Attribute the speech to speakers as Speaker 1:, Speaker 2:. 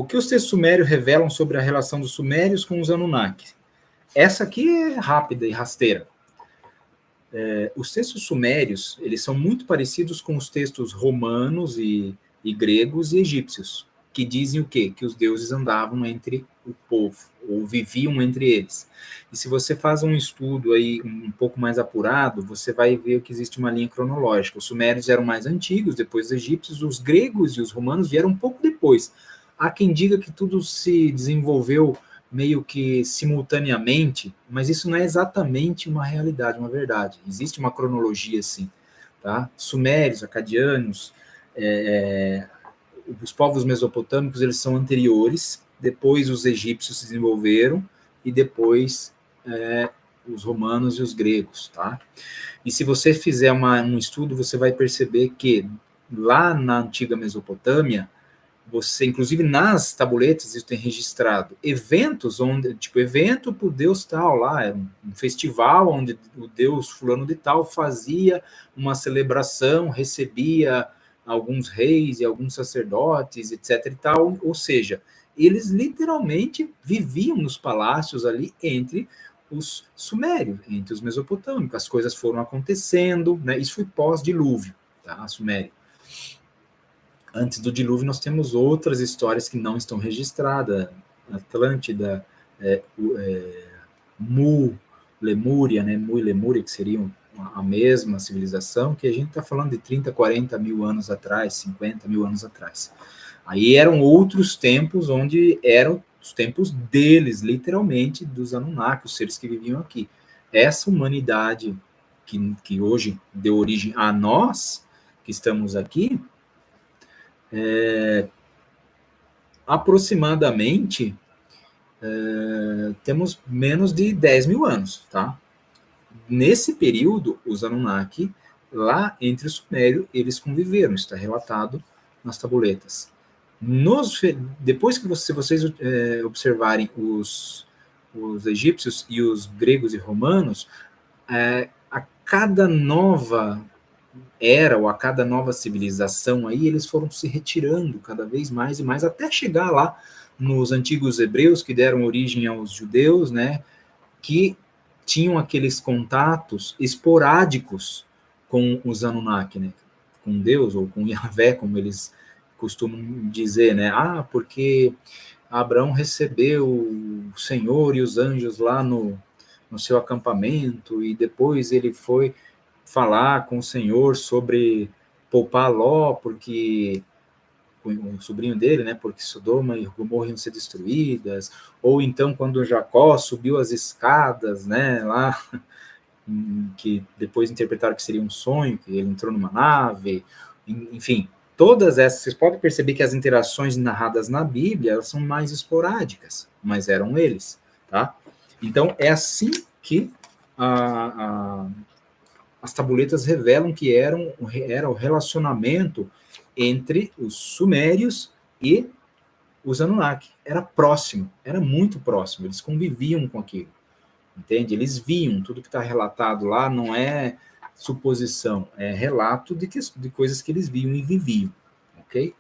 Speaker 1: que os textos sumérios revelam sobre a relação dos sumérios com os Anunnaki? Essa aqui é rápida e rasteira. Os textos sumérios, eles são muito parecidos com os textos romanos e gregos e egípcios, que dizem o quê? Que os deuses andavam entre o povo, ou viviam entre eles. E se você faz um estudo aí um pouco mais apurado, você vai ver que existe uma linha cronológica. Os sumérios eram mais antigos, depois os egípcios, os gregos e os romanos vieram um pouco depois. Há quem diga que tudo se desenvolveu meio que simultaneamente, mas isso não é exatamente uma realidade, uma verdade. Existe uma cronologia, sim. Tá? Sumérios, acadianos, os povos mesopotâmicos, eles são anteriores, depois os egípcios se desenvolveram, e depois os romanos e os gregos. Tá? E se você fizer um estudo, você vai perceber que lá na antiga Mesopotâmia, você, inclusive nas tabuletas, isso tem registrado eventos onde, tipo, evento por Deus tal, lá, era um festival onde o Deus fulano de tal fazia uma celebração, recebia alguns reis e alguns sacerdotes, etc e tal, ou seja, eles literalmente viviam nos palácios ali entre os sumérios, entre os mesopotâmicos, as coisas foram acontecendo, né? Isso foi pós-dilúvio, tá, Sumério. Antes do dilúvio, nós temos outras histórias que não estão registradas. Atlântida, Mu, Lemúria, né? Mu e Lemúria, que seriam a mesma civilização, que a gente está falando de 30, 40 mil anos atrás, 50 mil anos atrás. Aí eram outros tempos, onde eram os tempos deles, literalmente, dos Anunnaki, os seres que viviam aqui. Essa humanidade que hoje deu origem a nós, que estamos aqui, aproximadamente temos menos de 10 mil anos, tá? Nesse período, os Anunnaki, lá entre os Sumérios, eles conviveram, isso está relatado nas tabuletas. Depois que vocês observarem os egípcios e os gregos e romanos, a cada nova era, ou a cada nova civilização aí, eles foram se retirando cada vez mais e mais, até chegar lá nos antigos hebreus, que deram origem aos judeus, né, que tinham aqueles contatos esporádicos com os Anunnaki, né, com Deus, ou com Yahvé, como eles costumam dizer, né, porque Abraão recebeu o Senhor e os anjos lá no seu acampamento, e depois ele foi falar com o Senhor sobre poupar Ló, porque o sobrinho dele, né, porque Sodoma e Gomorra iam ser destruídas, ou então quando Jacó subiu as escadas, né, lá, que depois interpretaram que seria um sonho, que ele entrou numa nave, enfim, todas essas, vocês podem perceber que as interações narradas na Bíblia, elas são mais esporádicas, mas eram eles, tá? Então, é assim que as tabuletas revelam que era o relacionamento entre os sumérios e os Anunnaki. Era próximo, era muito próximo, eles conviviam com aquilo, entende? Eles viam, tudo que está relatado lá não é suposição, é relato de coisas que eles viam e viviam, ok?